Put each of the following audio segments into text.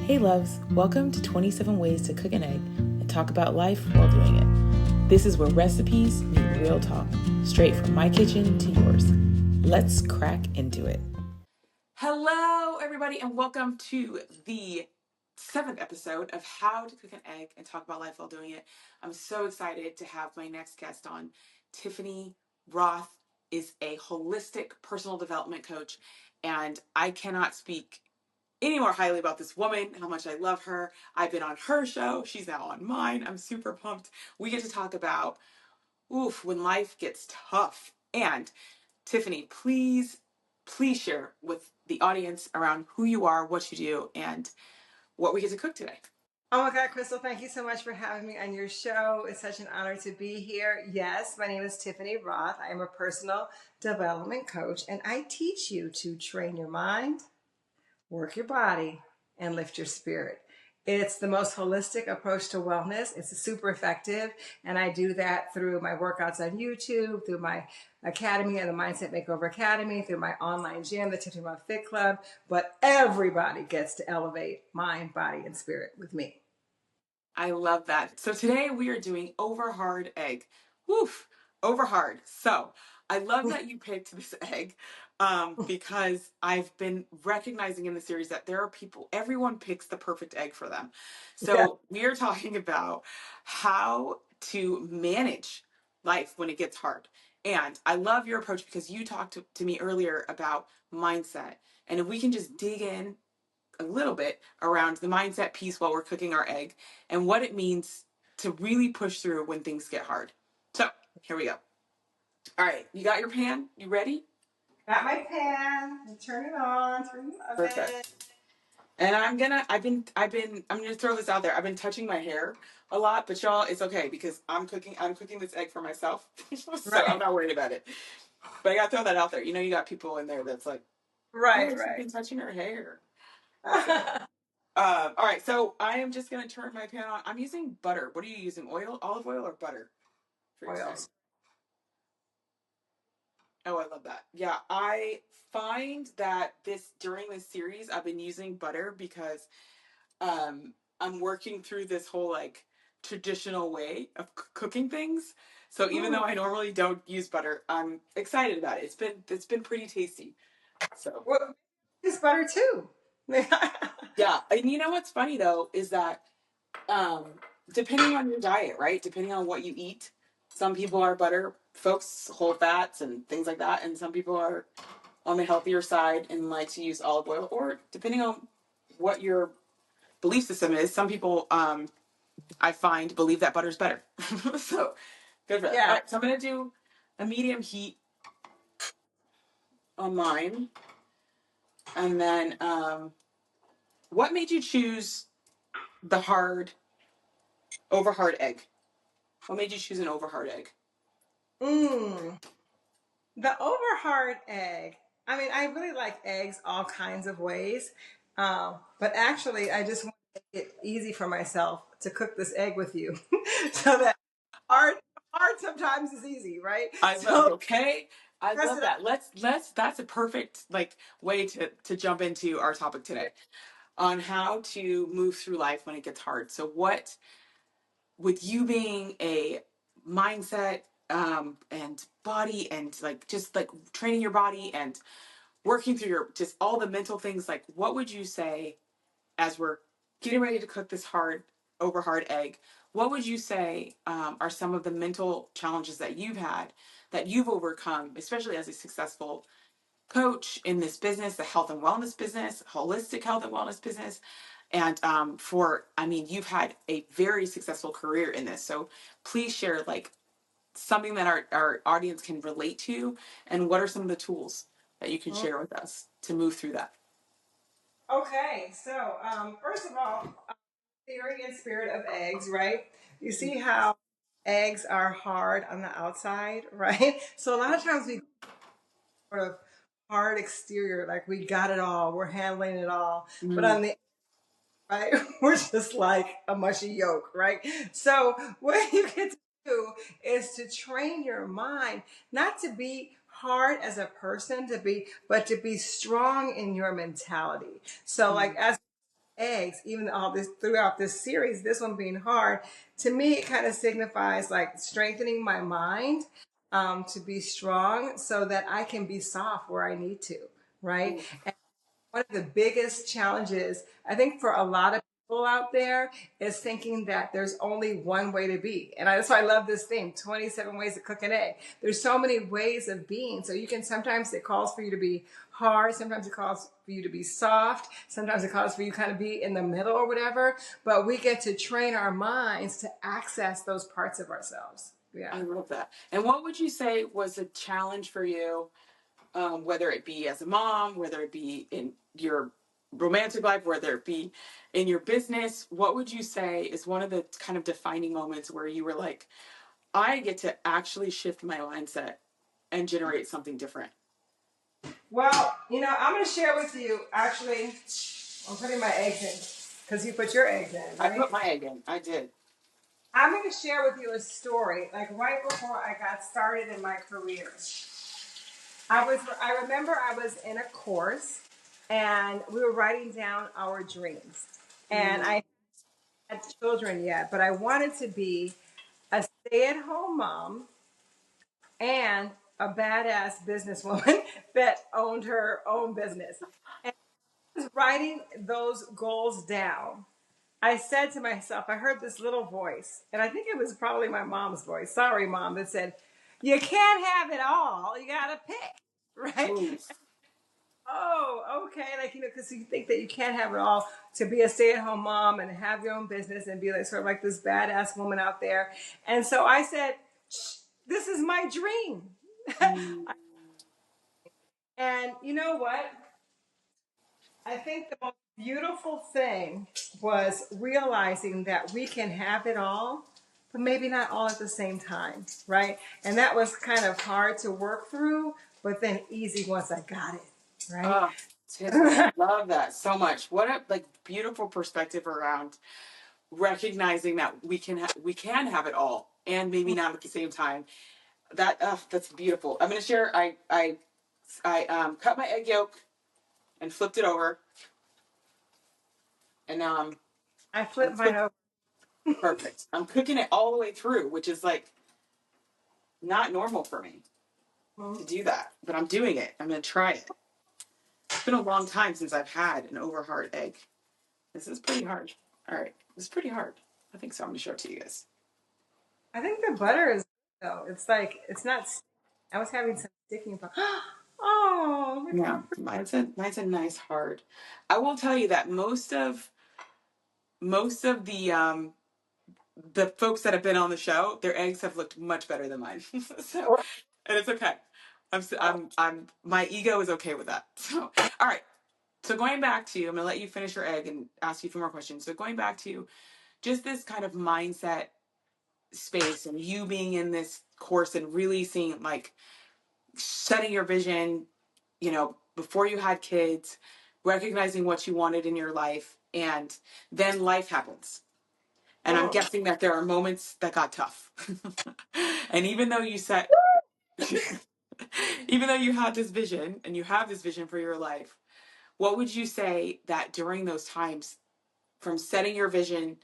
Hey loves, welcome to 27 Ways to Cook an Egg and talk about life while doing it. This is where recipes meet real talk, straight from my kitchen to yours. Let's crack into it. Hello everybody and welcome to the 7th episode of How to Cook an Egg and Talk About Life While Doing It. I'm so excited to have my next guest on. Tiffany Rothe is a holistic personal development coach, and I cannot speak any more highly about this woman, how much I love her. I've been on her show. She's now on mine. I'm super pumped. We get to talk about, when life gets tough. And Tiffany, please share with the audience around who you are, what you do, and what we get to cook today. Oh my God, Crystal, thank you so much for having me on your show. It's such an honor to be here. Yes, my name is Tiffany Rothe. I am a personal development coach, and I teach you to train your mind, work your body, and lift your spirit. It's the most holistic approach to wellness. It's super effective, and I do that through my workouts on YouTube, through my academy and the Mindset Makeover Academy, through my online gym, the Tiffany Rothe Fit Club. But everybody gets to elevate mind, body, and spirit with me. I love that. So today we are doing over hard egg. Woof, over hard. So I love that you picked this egg because I've been recognizing in the series that there are people, everyone picks the perfect egg for them. Yeah. So we are talking about how to manage life when it gets hard. And I love your approach because you talked to me earlier about mindset. And if we can just dig in a little bit around the mindset piece while we're cooking our egg and what it means to really push through when things get hard. So here we go. All right, you got your pan? You ready? Got my pan. Turn it on. Turn the oven. Perfect. And I'm gonna throw this out there. I've been touching my hair a lot, but y'all, it's okay because I'm cooking this egg for myself. So Right. I'm not worried about it. But I gotta throw that out there. You know, you got people in there that's like, Right, she's right. been touching her hair. So all right, so I am just gonna turn my pan on. I'm using butter. What are you using? Oil, olive oil, or butter for your egg? Oils. Oh, I love that. Yeah, I find that during this series, I've been using butter because I'm working through this whole like traditional way of cooking things. So even though I normally don't use butter, I'm excited about it. It's been pretty tasty. So Well, it's butter too. yeah, and you know what's funny though is that um, depending on your diet, right? Depending on what you eat, some people are butter folks, whole fats and things like that, and some people are on the healthier side and like to use olive oil. Or depending on what your belief system is, some people I find believe that butter's better. So good for that. All Yeah. right, so I'm gonna do a medium heat on mine, and then what made you choose the over hard egg? What made you choose an over hard egg? Mm. The over hard egg. I mean, I really like eggs all kinds of ways. But actually, I just want to make it easy for myself to cook this egg with you. So that hard, hard sometimes is easy, right? I love So okay. I press love it up. that. Let's that's a perfect like way to jump into our topic today on how to move through life when it gets hard. So what with you being a mindset and body and like just like training your body and working through your just all the mental things, like what would you say as we're getting ready to cook this over hard egg, what would you say are some of the mental challenges that you've had, that you've overcome, especially as a successful coach in this business, the health and wellness business, holistic health and wellness business? And you've had a very successful career in this. So please share like something that our audience can relate to. And what are some of the tools that you can share with us to move through that? Okay, so first of all, theory and spirit of eggs, right? You see how eggs are hard on the outside, right? So a lot of times we sort of hard exterior, like we got it all, we're handling it all, but Mm, on the right, we're just like a mushy yolk, right? So what you get to do is to train your mind not to be hard as a person but to be strong in your mentality. So like mm, as eggs, even all this throughout this series, this one being hard, to me, it kind of signifies like strengthening my mind to be strong so that I can be soft where I need to, right? Ooh, One of the biggest challenges, I think, for a lot of people out there is thinking that there's only one way to be. And that's why I love this theme, 27 ways to cook an egg. There's so many ways of being. So you can, sometimes it calls for you to be hard. Sometimes it calls for you to be soft. Sometimes it calls for you kind of be in the middle or whatever. But we get to train our minds to access those parts of ourselves. Yeah. I love that. And what would you say was a challenge for you, whether it be as a mom, whether it be in your romantic life, whether it be in your business? What would you say is one of the kind of defining moments where you were like, I get to actually shift my mindset and generate something different? Well, I'm going to share with you, actually, I'm putting my eggs in because you put your eggs in, I right? put my egg in. I did. I'm going to share with you a story, like right before I got started in my career. I remember I was in a course and we were writing down our dreams. And Mm. I had children yet, but I wanted to be a stay-at-home mom and a badass businesswoman that owned her own business. And I was writing those goals down. I said to myself, I heard this little voice, and I think it was probably my mom's voice. Sorry, mom, that said, "You can't have it all. You got to pick." Right? Ooh. Oh, okay. Like, because you think that you can't have it all to be a stay at home mom and have your own business and be like sort of like this badass woman out there. And so I said, this is my dream. Mm. And you know what? I think the most beautiful thing was realizing that we can have it all, but maybe not all at the same time, right? And that was kind of hard to work through, but then easy once I got it, right? Oh, Tiffany, love that so much. What a like beautiful perspective around recognizing that we can have it all and maybe not at the same time. That's beautiful. I'm gonna share. I cut my egg yolk and flipped it over, and now I I'm flipped mine over. perfect. I'm cooking it all the way through, which is like not normal for me to do that, but I'm doing it. I'm gonna try it. It's been a long time since I've had an over hard egg. This is pretty hard. All right, this is pretty hard. I think so. I'm gonna show it to you guys. I think the butter is good, though. It's like it's not. I was having some sticking. Oh, look how Yeah, mine's a nice hard. I will tell you that most of the folks that have been on the show, their eggs have looked much better than mine. So, pretty. and it's okay. My ego is okay with that. So, all right. So going back to, I'm gonna let you finish your egg and ask you a few more questions. So going back to just this kind of mindset space and you being in this course and really seeing like setting your vision, before you had kids, recognizing what you wanted in your life, and then life happens. And I'm guessing that there are moments that got tough. And even though you had this vision and you have this vision for your life, what would you say that during those times, from setting your vision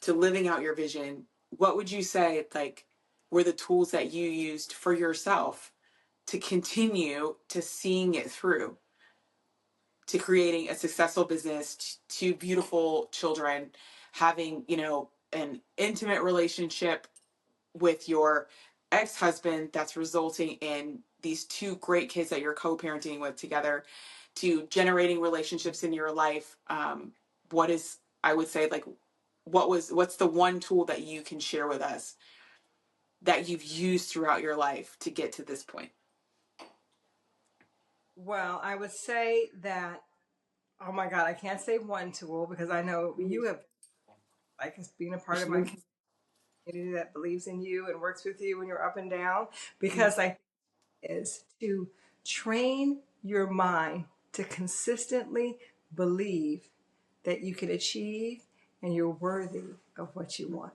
to living out your vision, what would you say like were the tools that you used for yourself to continue to seeing it through, to creating a successful business, to beautiful children, having, an intimate relationship with your ex-husband that's resulting in these two great kids that you're co-parenting with together, to generating relationships in your life? What is, I would say, like, what's the one tool that you can share with us that you've used throughout your life to get to this point? Well, I would say that. Oh my God, I can't say one tool because I know you have like as being a part of my community that believes in you and works with you when you're up and down. Because I think is to train your mind to consistently believe that you can achieve and you're worthy of what you want.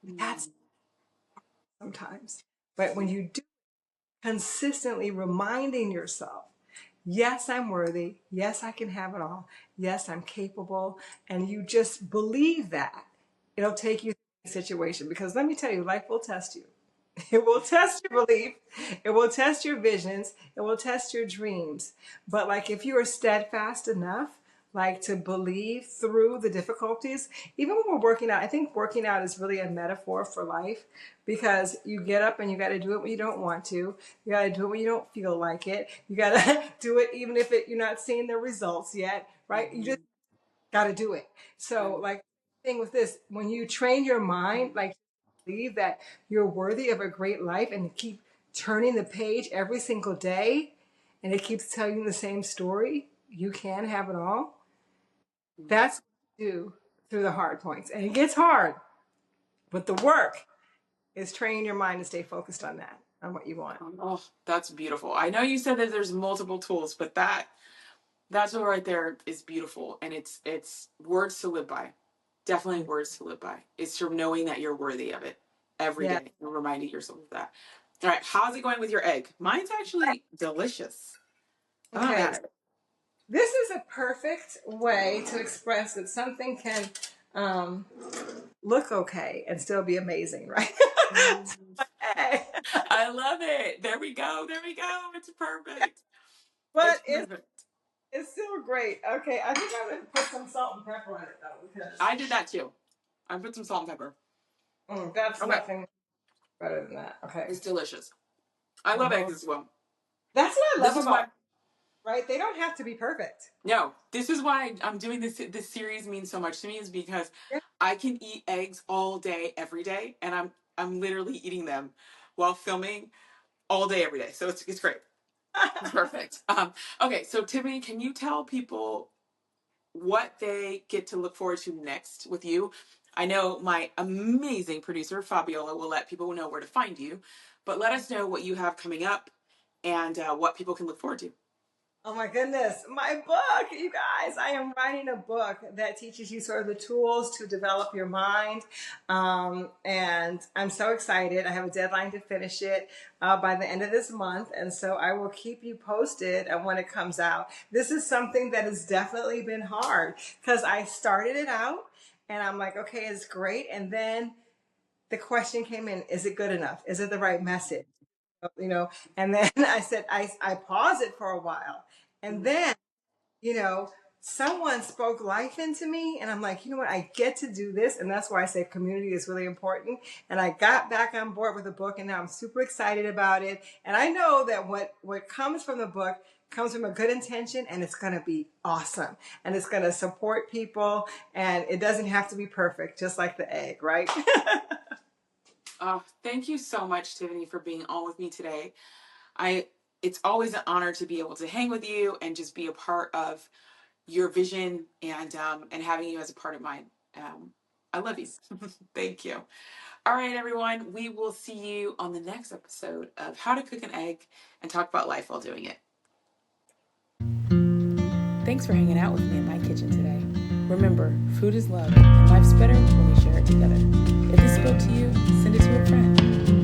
That's sometimes. But when you do consistently reminding yourself Yes, I'm worthy. Yes, I can have it all. Yes, I'm capable. And you just believe that, it'll take you through the situation. Because let me tell you, life will test you. It will test your belief. It will test your visions. It will test your dreams. But like if you are steadfast enough, like to believe through the difficulties, even when we're working out, I think working out is really a metaphor for life because you get up and you got to do it when you don't want to. You got to do it when you don't feel like it. You got to do it even if you're not seeing the results yet, right? You just Mhm. got to do it. So Right. like thing with this, when you train your mind, like believe that you're worthy of a great life and keep turning the page every single day and it keeps telling you the same story, you can have it all. Mm. That's what you do through the hard points. And it gets hard, but the work is training your mind to stay focused on that, on what you want. Oh, that's beautiful. I know you said that there's multiple tools, but that's what right there is beautiful, and it's words to live by. Definitely words to live by. It's from knowing that you're worthy of it every Yeah. day and reminding yourself of that. All right, how's it going with your egg? Mine's actually delicious. I'm not Okay. mad at it. This is a perfect way to express that something can um, look okay and still be amazing, right? Mm. Hey. I love it. There we go. There we go. It's perfect. It's But perfect. it's still great. Okay, I think I'm gonna put some salt and pepper on it though because I did that too. I put some salt and pepper. that's Okay, nothing better than that. Okay. it's delicious. I love Mhm. eggs as well. That's what I This love is about why. right. They don't have to be perfect. No, this is why I'm doing this. This series means so much to me is because Yeah. I can eat eggs all day, every day, and I'm literally eating them while filming all day, every day. So it's great. It's perfect. Okay, so Tiffany, can you tell people what they get to look forward to next with you? I know my amazing producer Fabiola will let people know where to find you, but let us know what you have coming up and what people can look forward to. Oh my goodness, my book, you guys. I am writing a book that teaches you sort of the tools to develop your mind. And I'm so excited. I have a deadline to finish it by the end of this month. And so I will keep you posted when it comes out. This is something that has definitely been hard because I started it out and I'm like, okay, it's great. And then the question came in, is it good enough? Is it the right message? You know, and then I paused it for a while. And Mhm. then, you know, someone spoke life into me and I'm like, you know what, I get to do this. And that's why I say community is really important. And I got back on board with the book and now I'm super excited about it. And I know that what comes from the book comes from a good intention and it's going to be awesome and it's going to support people and it doesn't have to be perfect, just like the egg, right? Thank you so much, Tiffany, for being on with me today. I It's always an honor to be able to hang with you and just be a part of your vision and having you as a part of mine. I love you. Thank you. All right, everyone. We will see you on the next episode of How to Cook an Egg and talk about life while doing it. Thanks for hanging out with me in my kitchen today. Remember, food is love, and life's better when we share it together. If this spoke to you, send it to a friend.